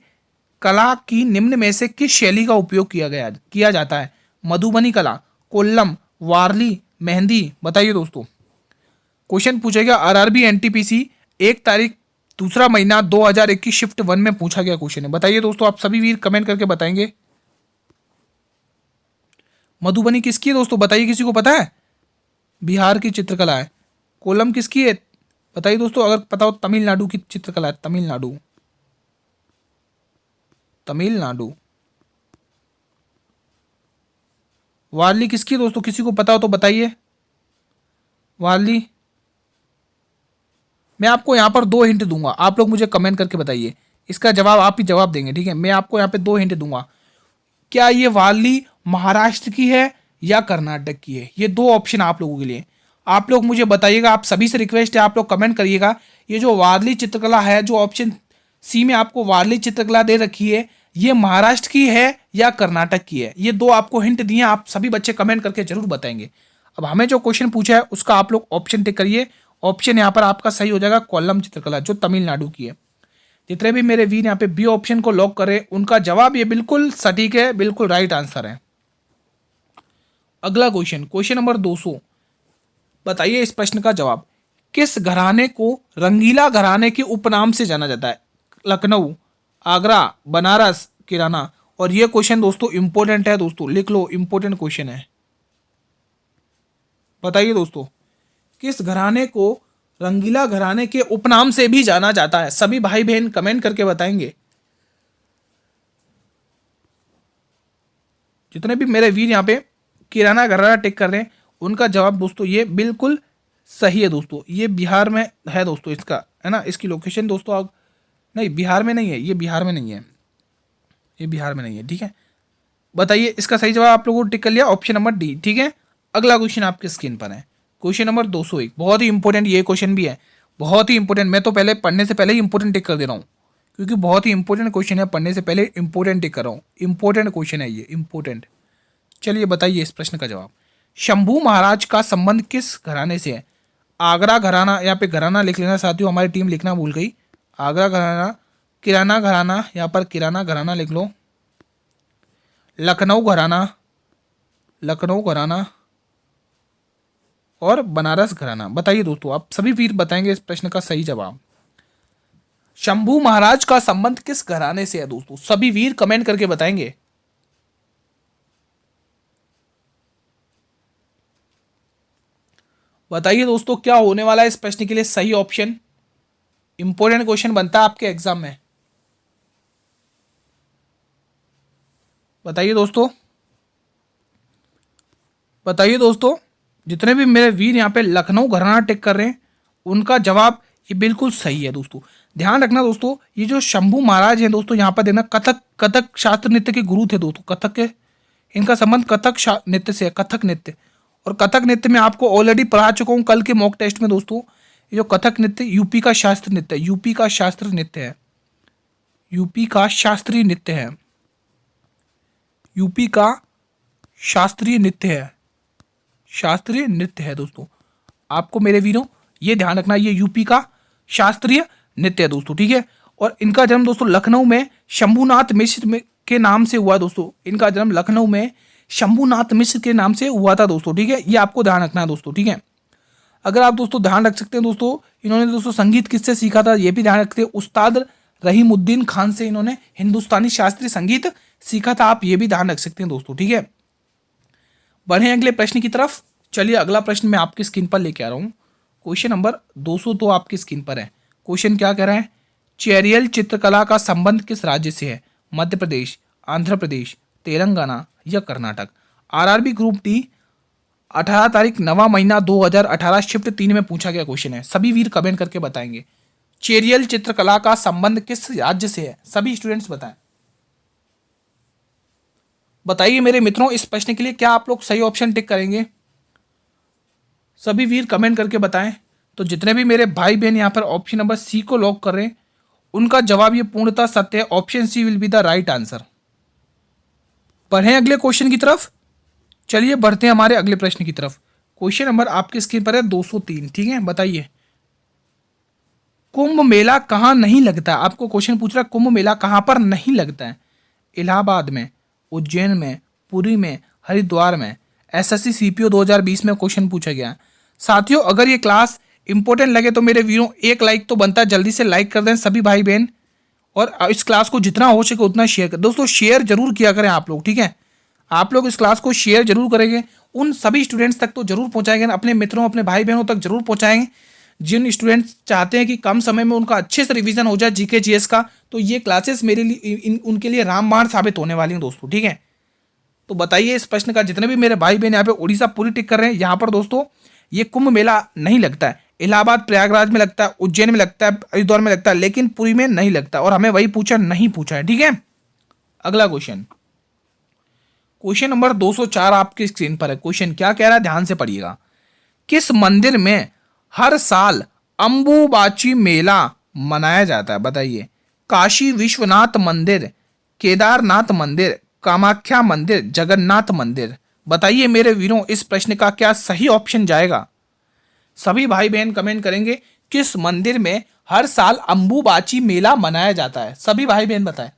कला की निम्न में से किस शैली का उपयोग किया जाता है? मधुबनी कला, कोल्लम, वारली, मेहंदी? बताइए दोस्तों। क्वेश्चन पूछेगा आरआरबी एनटीपीसी 1 तारीख 2 महीना 2021 शिफ्ट 1 में पूछा गया क्वेश्चन है। बताइए दोस्तों, आप सभी वीर कमेंट करके बताएंगे मधुबनी किसकी है दोस्तों? बताइए, किसी को पता है? बिहार की चित्रकला है। कोल्लम किसकी है? बताइए दोस्तों, अगर पता हो तमिलनाडु की चित्रकला है, तमिलनाडु। वारली किसकी है दोस्तों? किसी को पता हो तो बताइए। वारली, मैं आपको यहाँ पर 2 हिंट दूंगा, आप लोग मुझे कमेंट करके बताइए, इसका जवाब आप ही जवाब देंगे। ठीक है, मैं आपको यहाँ पे 2 हिंट दूंगा। क्या ये वारली महाराष्ट्र की है या कर्नाटक की है? ये 2 ऑप्शन आप लोगों के लिए, आप लोग मुझे बताइएगा। आप सभी से रिक्वेस्ट है, आप लोग कमेंट करिएगा। ये जो वारली चित्रकला है, जो ऑप्शन सी में आपको वारली चित्रकला दे रखी है, ये महाराष्ट्र की है या कर्नाटक की है? ये 2 आपको हिंट दिए, आप सभी बच्चे कमेंट करके जरूर बताएंगे। अब हमें जो क्वेश्चन पूछा है उसका आप लोग ऑप्शन टिक करिए। ऑप्शन यहाँ पर आपका सही हो जाएगा कोल्लम चित्रकला, जो तमिलनाडु की है। जितने भी मेरे वीर यहाँ पे बी ऑप्शन को लॉक करें, उनका जवाब ये बिल्कुल सटीक है, बिल्कुल राइट आंसर है। अगला क्वेश्चन, क्वेश्चन नंबर 200, बताइए इस प्रश्न का जवाब। किस घराने को रंगीला घराने के उपनाम से जाना जाता है? लखनऊ, आगरा, बनारस, किराना? और ये क्वेश्चन दोस्तों इंपॉर्टेंट है दोस्तों, लिख लो, इंपॉर्टेंट क्वेश्चन है। बताइए दोस्तों, किस घराने को रंगीला घराने के उपनाम से भी जाना जाता है? सभी भाई बहन कमेंट करके बताएंगे। जितने भी मेरे वीर यहाँ पे किराना घराना टिक कर रहे हैं, उनका जवाब दोस्तों ये बिल्कुल सही है दोस्तों। ये बिहार में है दोस्तों, इसका है ना, इसकी लोकेशन दोस्तों नहीं, बिहार में नहीं है, ये बिहार में नहीं है, ये बिहार में नहीं है। ठीक है, बताइए इसका सही जवाब आप लोगों को टिक कर लिया, ऑप्शन नंबर डी। ठीक है, अगला क्वेश्चन आपके स्क्रीन पर है, क्वेश्चन नंबर 201। बहुत ही इंपॉर्टेंट ये क्वेश्चन भी है, बहुत ही इंपॉर्टेंट। मैं तो पहले पढ़ने से पहले ही इंपॉर्टेंट टिक कर दे रहा हूँ, क्योंकि बहुत ही इंपॉर्टेंट क्वेश्चन है, पढ़ने से पहले इंपॉर्टेंट टिक कर रहा हूँ। इंपॉर्टेंट क्वेश्चन है ये, इंपॉर्टेंट। चलिए बताइए इस प्रश्न का जवाब। शंभू महाराज का संबंध किस घराने से है? आगरा घराना, यहाँ पे घराना लिख लेना साथियों, हमारी टीम लिखना भूल गई। आगरा घराना, किराना घराना, यहाँ पर किराना घराना लिख लो, लखनऊ घराना, लखनऊ घराना, और बनारस घराना। बताइए दोस्तों, आप सभी वीर बताएंगे इस प्रश्न का सही जवाब। शंभू महाराज का संबंध किस घराने से है दोस्तों? सभी वीर कमेंट करके बताएंगे। बताइए दोस्तों, क्या होने वाला है इस प्रश्न के लिए सही ऑप्शन? इंपॉर्टेंट क्वेश्चन बनता है आपके एग्जाम में। बताइए दोस्तों, बताइए दोस्तों, जितने भी मेरे वीर यहाँ पे लखनऊ घराना टिक कर रहे हैं, उनका जवाब ये बिल्कुल सही है दोस्तों। ध्यान रखना दोस्तों, ये जो शंभू महाराज हैं दोस्तों, यहाँ पर देखना कथक शास्त्र नृत्य के गुरु थे दोस्तों। कथक के, इनका संबंध कथक नृत्य से है, कथक नृत्य। और कथक नृत्य में आपको ऑलरेडी पढ़ा चुका हूँ कल के मॉक टेस्ट में दोस्तों। ये जो कथक नृत्य यूपी का शास्त्र नृत्य है, यूपी का शास्त्र नृत्य है, यूपी का शास्त्रीय नृत्य है, यूपी का शास्त्रीय नृत्य है, शास्त्रीय नृत्य है दोस्तों। आपको मेरे वीरों ये ध्यान रखना, ये यूपी का शास्त्रीय नृत्य है दोस्तों। ठीक है, और इनका जन्म दोस्तों लखनऊ में शंभूनाथ मिश्र के नाम से हुआ दोस्तों। इनका जन्म लखनऊ में शंभूनाथ मिश्र के नाम से हुआ था दोस्तों। ठीक है, ये आपको ध्यान रखना है दोस्तों। ठीक है, अगर आप दोस्तों ध्यान रख सकते हैं दोस्तों, इन्होंने दोस्तों संगीत किससे सीखा था ये भी ध्यान रखते हैं। उस्ताद रहीमुद्दीन खान से इन्होंने हिंदुस्तानी शास्त्रीय संगीत सीखा था, आप ये भी ध्यान रख सकते हैं दोस्तों। ठीक है, बढ़े अगले प्रश्न की तरफ। चलिए अगला प्रश्न मैं आपकी स्क्रीन पर लेके आ रहा हूँ, क्वेश्चन नंबर 202 आपकी स्क्रीन पर है। क्वेश्चन क्या कह रहा है? चेरियल चित्रकला का संबंध किस राज्य से है? मध्य प्रदेश, आंध्र प्रदेश, तेलंगाना या कर्नाटक? आरआरबी ग्रुप डी 18 तारीख 9वां महीना 2018 शिफ्ट 3 में पूछा गया क्वेश्चन है। सभी वीर कमेंट करके बताएंगे, चेरियल चित्रकला का संबंध किस राज्य से है? सभी स्टूडेंट्स बताएं। बताइए मेरे मित्रों, इस प्रश्न के लिए क्या आप लोग सही ऑप्शन टिक करेंगे? सभी वीर कमेंट करके बताएं। तो जितने भी मेरे भाई बहन यहाँ पर ऑप्शन नंबर सी को लॉक कर रहे हैं, उनका जवाब ये पूर्णतः सत्य है। Option C will be the right answer. बढ़ें अगले क्वेश्चन की तरफ। चलिए बढ़ते हैं हमारे अगले प्रश्न की तरफ। क्वेश्चन नंबर आपके स्क्रीन पर है 203। ठीक है, बताइए कुंभ मेला कहाँ नहीं लगता? आपको क्वेश्चन पूछ रहा है कुंभ मेला कहाँ पर नहीं लगता है? इलाहाबाद में, उज्जैन में, पुरी में, हरिद्वार में। एसएससी सीपीओ 2020 में क्वेश्चन पूछा गया। साथियों अगर ये क्लास इंपॉर्टेंट लगे तो मेरे वीरों एक लाइक तो बनता है, जल्दी से लाइक कर दें सभी भाई बहन, और इस क्लास को जितना हो सके उतना शेयर कर दोस्तों। शेयर जरूर किया करें आप लोग। ठीक है, आप लोग इस क्लास को शेयर जरूर करेंगे, उन सभी स्टूडेंट्स तक तो जरूर पहुंचाएंगे, अपने मित्रों अपने भाई बहनों तक जरूर पहुंचाएंगे जिन स्टूडेंट्स चाहते हैं कि कम समय में उनका अच्छे से रिवीजन हो जाए जीके जीएस का। तो ये क्लासेस मेरे लिए उनके लिए रामबाण साबित होने वाली हैं दोस्तों। ठीक है, तो बताइए इस प्रश्न का, जितने भी मेरे भाई बहन यहाँ पे उड़ीसा पूरी टिक कर रहे हैं, यहाँ पर दोस्तों ये कुंभ मेला नहीं लगता है। इलाहाबाद प्रयागराज में लगता है, उज्जैन में लगता है, हरिद्वार में लगता है, लेकिन पुरी में नहीं लगता। और हमें वही पूछा नहीं पूछा है। ठीक है, अगला क्वेश्चन, क्वेश्चन नंबर 204 आपकी स्क्रीन पर है। क्वेश्चन क्या कह रहा है, ध्यान से पढ़िएगा। किस मंदिर में हर साल अंबुबाची मेला मनाया जाता है? बताइए, काशी विश्वनाथ मंदिर, केदारनाथ मंदिर, कामाख्या मंदिर, जगन्नाथ मंदिर। बताइए मेरे वीरों, इस प्रश्न का क्या सही ऑप्शन जाएगा? सभी भाई बहन कमेंट करेंगे, किस मंदिर में हर साल अंबुबाची मेला मनाया जाता है? सभी भाई बहन बताएं।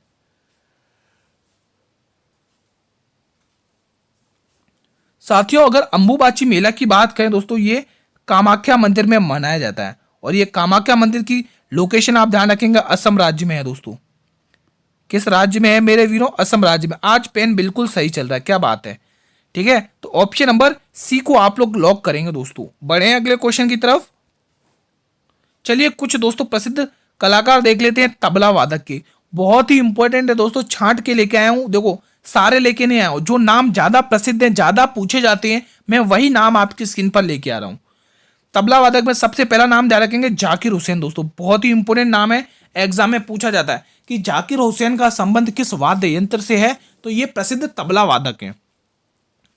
साथियों अगर अंबुबाची मेला की बात करें दोस्तों, ये कामाख्या मंदिर में मनाया जाता है। और ये कामाख्या मंदिर की लोकेशन आप ध्यान रखेंगे असम राज्य में है दोस्तों। किस राज्य में है मेरे वीरों? असम राज्य में। आज पेन बिल्कुल सही चल रहा है, क्या बात है। ठीक है, तो ऑप्शन नंबर सी को आप लोग लॉक करेंगे दोस्तों। बढ़े अगले क्वेश्चन की तरफ। चलिए कुछ दोस्तों प्रसिद्ध कलाकार देख लेते हैं तबला वादक के। बहुत ही इंपॉर्टेंट है दोस्तों, छांट के लेके आया हूं। देखो सारे लेके नहीं आया हूं, जो नाम ज्यादा प्रसिद्ध हैं, ज्यादा पूछे जाते हैं, मैं वही नाम आपकी स्क्रीन पर लेके आ रहा हूं। तबला वादक में सबसे पहला नाम ध्यान रखेंगे जाकिर हुसैन दोस्तों, बहुत ही इंपॉर्टेंट नाम है। एग्जाम में पूछा जाता है कि जाकिर हुसैन का संबंध किस वाद्य यंत्र से है, तो ये प्रसिद्ध तबला वादक है।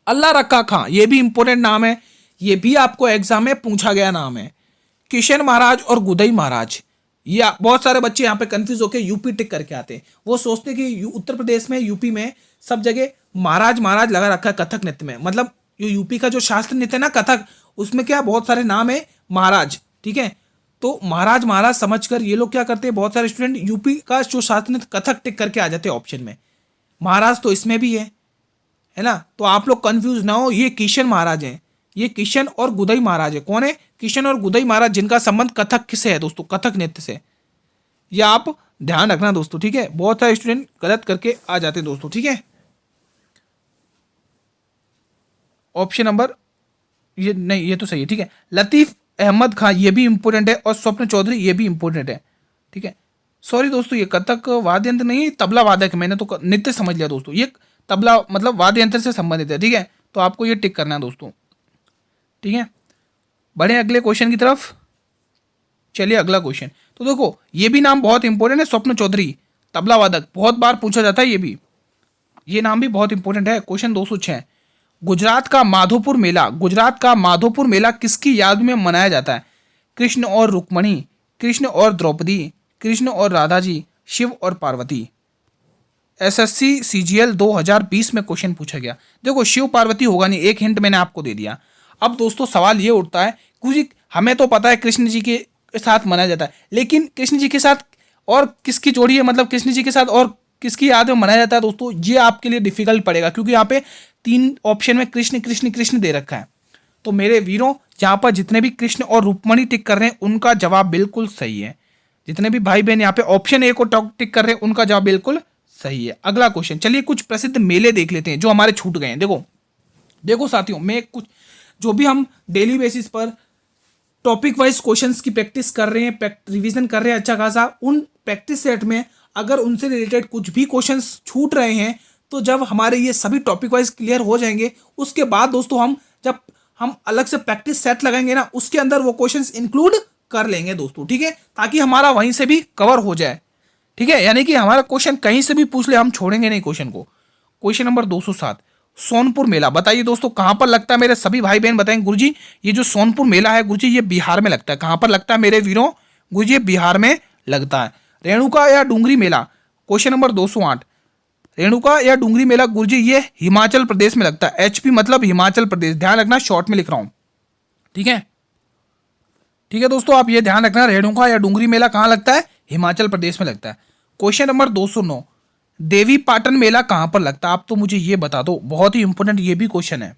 अल्लाह रक्का खां, ये भी इंपॉर्टेंट नाम है, ये भी आपको एग्जाम में पूछा गया नाम है। किशन महाराज और गुदई महाराज, ये बहुत सारे बच्चे यहाँ पे कंफ्यूज होकर यूपी टिक करके आते हैं। वो सोचते हैं कि उत्तर प्रदेश में, यूपी में सब जगह महाराज महाराज लगा रखा है कथक नृत्य में। मतलब ये यूपी का जो शास्त्र नृत्य है ना कथक, उसमें क्या बहुत सारे नाम है महाराज, ठीक है। तो महाराज महाराज समझकर ये लोग क्या करते हैं, बहुत सारे स्टूडेंट यूपी का जो शास्त्र नृत्य कथक टिक करके आ जाते हैं ऑप्शन में। महाराज तो इसमें भी है ना। तो आप लोग कंफ्यूज ना हो, ये किशन महाराज हैं, ये किशन और गुदई महाराज है। कौन है? किशन और गुदई महाराज, जिनका संबंध कथक से है दोस्तों, कथक नृत्य से। ये आप ध्यान रखना दोस्तों, ठीक है। बहुत सारे स्टूडेंट गलत करके आ जाते हैं दोस्तों, ठीक है। ऑप्शन नंबर ये नहीं, ये तो सही है, ठीक है। लतीफ अहमद खां, ये भी इंपॉर्टेंट है, और स्वप्न चौधरी, ये भी इंपॉर्टेंट है, ठीक है। सॉरी दोस्तों, ये कथक वाद्य यंत्र नहीं, तबला वादक है। मैंने तो नृत्य समझ लिया दोस्तों, ये तबला मतलब वाद्य यंत्र से संबंधित है, ठीक है। तो आपको ये टिक करना है दोस्तों, ठीक है। बढ़े अगले क्वेश्चन की तरफ। चलिए अगला क्वेश्चन, तो देखो ये भी नाम बहुत इंपॉर्टेंट है, स्वप्न चौधरी तबला वादक, बहुत बार पूछा जाता है, ये नाम भी बहुत इंपॉर्टेंट है। क्वेश्चन 206, गुजरात का माधोपुर मेला, गुजरात का माधोपुर मेला किसकी याद में मनाया जाता है? कृष्ण और रुक्मणी, कृष्ण और द्रौपदी, कृष्ण और राधा जी, शिव और पार्वती। एसएससी सीजीएल 2020 में क्वेश्चन पूछा गया। देखो शिव पार्वती होगा नहीं, एक हिंट मैंने आपको दे दिया। अब दोस्तों सवाल ये उठता है, क्योंकि हमें तो पता है कृष्ण जी के साथ मनाया जाता है, लेकिन कृष्ण जी के साथ और किसकी जोड़ी है, मतलब कृष्ण जी के साथ और किसकी याद में मनाया जाता है दोस्तों, ये आपके लिए डिफिकल्ट पड़ेगा, क्योंकि यहाँ पे 3 ऑप्शन में कृष्ण कृष्ण कृष्ण दे रखा है। तो मेरे वीरों, यहाँ पर जितने भी कृष्ण और रुक्मणी टिक कर रहे हैं उनका जवाब बिल्कुल सही है। जितने भी भाई बहन यहाँ पे ऑप्शन ए को टिक कर रहे हैं उनका जवाब बिल्कुल सही है। अगला क्वेश्चन, चलिए कुछ प्रसिद्ध मेले देख लेते हैं जो हमारे छूट गए हैं। देखो साथियों, मैं कुछ जो भी हम डेली बेसिस पर टॉपिक वाइज क्वेश्चंस की प्रैक्टिस कर रहे हैं, रिवीजन कर रहे हैं अच्छा खासा, उन प्रैक्टिस सेट में अगर उनसे रिलेटेड कुछ भी क्वेश्चंस छूट रहे हैं, तो जब हमारे ये सभी टॉपिक वाइज क्लियर हो जाएंगे, उसके बाद दोस्तों जब हम अलग से प्रैक्टिस सेट लगाएंगे ना, उसके अंदर वो क्वेश्चंस इंक्लूड कर लेंगे दोस्तों, ठीक है, ताकि हमारा वहीं से भी कवर हो जाए, ठीक है। यानी कि हमारा क्वेश्चन कहीं से भी पूछ ले, हम छोड़ेंगे नहीं क्वेश्चन को। क्वेश्चन नंबर 207, सोनपुर मेला, बताइए दोस्तों कहां पर लगता है? मेरे सभी भाई बहन बताएंगे गुरुजी ये जो सोनपुर मेला है गुरुजी ये बिहार में लगता है। कहां पर लगता है मेरे वीरों? गुरुजी ये बिहार में लगता है। रेणुका या डूंगरी मेला, क्वेश्चन नंबर 208, रेणुका या डूंगरी मेला गुरुजी ये हिमाचल प्रदेश में लगता है। एचपी मतलब हिमाचल प्रदेश, ध्यान रखना, शॉर्ट में लिख रहा हूं, ठीक है। ठीक है दोस्तों, आप ये ध्यान रखना, रेणुका या डूंगरी मेला कहां लगता है? हिमाचल प्रदेश में लगता है। क्वेश्चन नंबर 209, देवी पाटन मेला कहां पर लगता है? आप तो मुझे ये बता दो, बहुत ही इंपॉर्टेंट ये भी क्वेश्चन है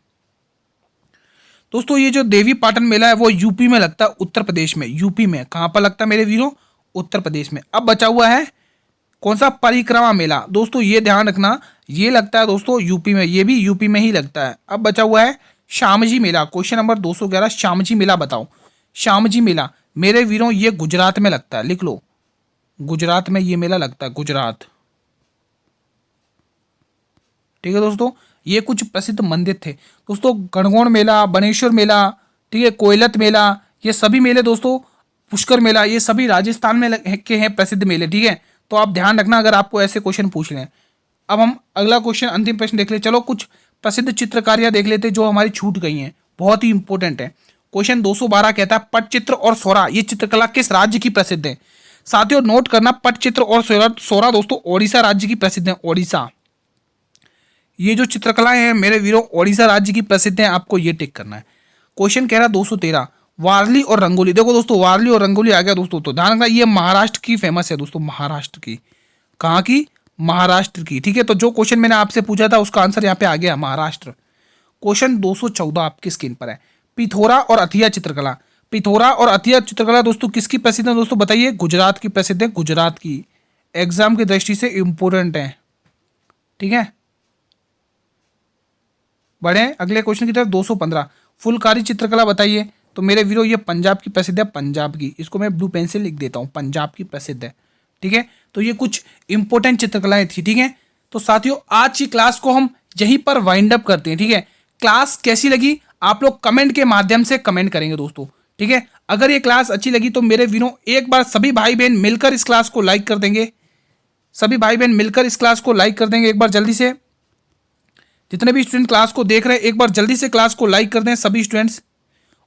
दोस्तों। ये जो देवी पाटन मेला है वो यूपी में लगता है, उत्तर प्रदेश में। यूपी में कहां पर लगता है मेरे वीरों? उत्तर प्रदेश में। अब बचा हुआ है कौन सा? परिक्रमा मेला। दोस्तों ये ध्यान रखना, ये लगता है दोस्तों यूपी में, ये भी यूपी में ही लगता है। अब बचा हुआ है श्यामजी मेला, क्वेश्चन नंबर 211, श्यामजी मेला बताओ। श्यामजी मेला मेरे वीरों ये गुजरात में लगता है, लिख लो, गुजरात में ये मेला लगता है, गुजरात, ठीक है दोस्तों। ये कुछ प्रसिद्ध मंदिर थे दोस्तों, गणगौर मेला, बनेश्वर मेला, ठीक है, कोयलत मेला, ये सभी मेले दोस्तों, पुष्कर मेला, ये सभी राजस्थान में के हैं प्रसिद्ध मेले, ठीक है। तो आप ध्यान रखना अगर आपको ऐसे क्वेश्चन पूछ लें। अब हम अगला क्वेश्चन, अंतिम प्रश्न देख ले। चलो कुछ प्रसिद्ध चित्रकारियां देख लेते जो हमारी छूट गई हैं, बहुत ही इंपॉर्टेंट है। क्वेश्चन 212 कहता है पटचित्र और सोरा ये चित्रकला किस राज्य की प्रसिद्ध है? साथियों नोट करना, पटचित्र और सोरा दोस्तों ओडिशा राज्य की प्रसिद्ध है, ओडिशा। ये जो चित्रकलाएं हैं मेरे वीरों ओडिशा राज्य की प्रसिद्ध है, आपको ये टिक करना है। क्वेश्चन कह रहा 213, वारली और रंगोली। देखो दोस्तों वारली और रंगोली आ गया दोस्तों, तो ध्यान रखना ये महाराष्ट्र की फेमस है दोस्तों, महाराष्ट्र की। कहाँ की? महाराष्ट्र की, ठीक है। तो जो क्वेश्चन मैंने आपसे पूछा था उसका आंसर यहाँ पे आ गया, महाराष्ट्र। क्वेश्चन 214 आपकी स्क्रीन पर है, पिथौरा और अथिया चित्रकला। पिथौरा और अथिया चित्रकला दोस्तों किसकी प्रसिद्ध है दोस्तों? बताइए। गुजरात की प्रसिद्ध है, गुजरात की। एग्जाम की दृष्टि से इंपोर्टेंट है, ठीक है। बढ़े अगले क्वेश्चन की तरफ। 215, फुलकारी चित्रकला बताइए। तो मेरे वीरों ये पंजाब की प्रसिद्ध है, पंजाब की। इसको मैं ब्लू पेन से लिख देता हूँ, पंजाब की प्रसिद्ध है, ठीक है। तो ये कुछ इंपॉर्टेंट चित्रकलाएं थी, ठीक है। तो साथियों आज की क्लास को हम यहीं पर वाइंड अप करते हैं, ठीक है। क्लास कैसी लगी आप लोग कमेंट के माध्यम से कमेंट करेंगे दोस्तों, ठीक है। अगर ये क्लास अच्छी लगी तो मेरे वीरों एक बार सभी भाई बहन मिलकर इस क्लास को लाइक कर देंगे। सभी भाई बहन मिलकर इस क्लास को लाइक कर देंगे एक बार जल्दी से। जितने भी स्टूडेंट क्लास को देख रहे हैं एक बार जल्दी से क्लास को लाइक कर दें सभी स्टूडेंट्स,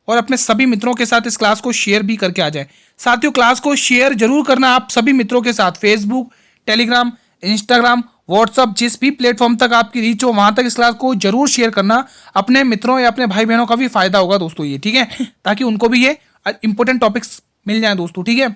और अपने सभी मित्रों के साथ इस क्लास को शेयर भी करके आ जाए। साथियों क्लास को शेयर जरूर करना आप सभी मित्रों के साथ, फेसबुक, टेलीग्राम, इंस्टाग्राम, व्हाट्सअप, जिस भी प्लेटफॉर्म तक आपकी रीच हो वहां तक इस क्लास को जरूर शेयर करना। अपने मित्रों या अपने भाई बहनों का भी फायदा होगा दोस्तों ये, ठीक है, ताकि उनको भी ये इंपॉर्टेंट टॉपिक्स मिल जाए दोस्तों, ठीक है।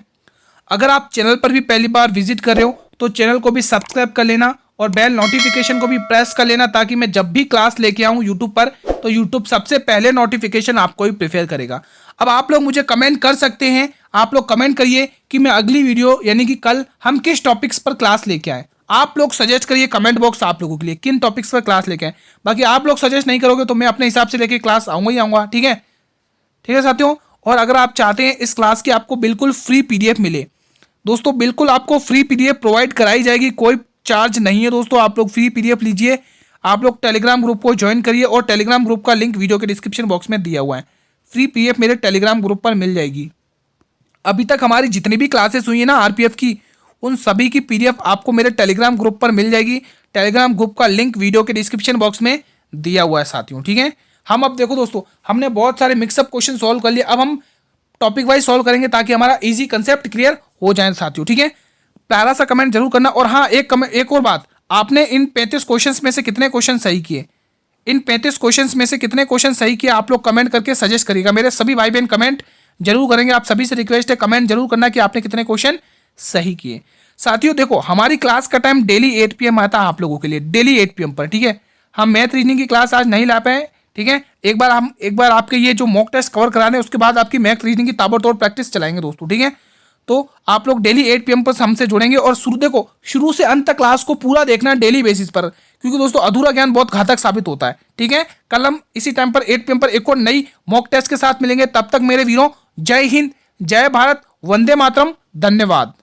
अगर आप चैनल पर भी पहली बार विजिट कर रहे हो तो चैनल को भी सब्सक्राइब कर लेना और बेल नोटिफिकेशन को भी प्रेस कर लेना, ताकि मैं जब भी क्लास लेके आऊं यूट्यूब पर तो यूट्यूब सबसे पहले नोटिफिकेशन आपको ही प्रेफर करेगा। अब आप लोग मुझे कमेंट कर सकते हैं, आप लोग कमेंट करिए कि मैं अगली वीडियो यानी कि कल हम किस टॉपिक्स पर क्लास लेके आए। आप लोग सजेस्ट करिए कमेंट बॉक्स आप लोगों के लिए किन टॉपिक्स पर क्लास लेके आए। बाकी आप लोग सजेस्ट नहीं करोगे तो मैं अपने हिसाब से लेके क्लास आऊंगा ही आऊंगा, ठीक है, ठीक है साथियों। और अगर आप चाहते हैं इस क्लास की आपको बिल्कुल फ्री पीडीएफ मिले दोस्तों, बिल्कुल आपको फ्री पीडीएफ प्रोवाइड कराई जाएगी, कोई चार्ज नहीं है दोस्तों। आप लोग फ्री पीडीएफ लीजिए, आप लोग टेलीग्राम ग्रुप को ज्वाइन करिए और टेलीग्राम ग्रुप का लिंक वीडियो के डिस्क्रिप्शन बॉक्स में दिया हुआ है। फ्री पीडीएफ मेरे टेलीग्राम ग्रुप पर मिल जाएगी। अभी तक हमारी जितनी भी क्लासेस हुई है ना आरपीएफ की, उन सभी की पीडीएफ आपको मेरे टेलीग्राम ग्रुप पर मिल जाएगी। टेलीग्राम ग्रुप का लिंक वीडियो के डिस्क्रिप्शन बॉक्स में दिया हुआ है साथियों, ठीक है। हम अब देखो दोस्तों, हमने बहुत सारे मिक्सअप क्वेश्चन सॉल्व कर लिए, अब हम टॉपिक वाइज सॉल्व करेंगे ताकि हमारा इजी कंसेप्ट क्लियर हो जाए साथियों, ठीक है। प्यारा सा कमेंट जरूर करना। और हाँ, एक और बात, आपने इन 35 क्वेश्चंस में से कितने क्वेश्चन सही किए, इन 35 क्वेश्चंस में से कितने क्वेश्चन सही किए आप लोग कमेंट करके सजेस्ट करिएगा। मेरे सभी भाई बहन कमेंट जरूर करेंगे, आप सभी से रिक्वेस्ट है कमेंट जरूर करना कि आपने कितने क्वेश्चन सही किए। साथियों देखो, हमारी क्लास का टाइम डेली 8 PM आता है आप लोगों के लिए, डेली 8 PM पर, ठीक है। हम मैथ रीजनिंग की क्लास आज नहीं ला पाए, ठीक है। एक बार आपके ये जो मॉक टेस्ट कवर कराने उसके बाद आपकी मैथ रीजनिंग की ताबड़तोड़ प्रैक्टिस चलाएंगे दोस्तों, ठीक है। तो आप लोग डेली 8 PM पर हमसे जुड़ेंगे और शुरू से अंत तक क्लास को पूरा देखना डेली बेसिस पर, क्योंकि दोस्तों अधूरा ज्ञान बहुत घातक साबित होता है, ठीक है। कल हम इसी टाइम पर 8 PM पर एक और नई मॉक टेस्ट के साथ मिलेंगे। तब तक मेरे वीरों, जय हिंद, जय भारत, वंदे मातरम, धन्यवाद।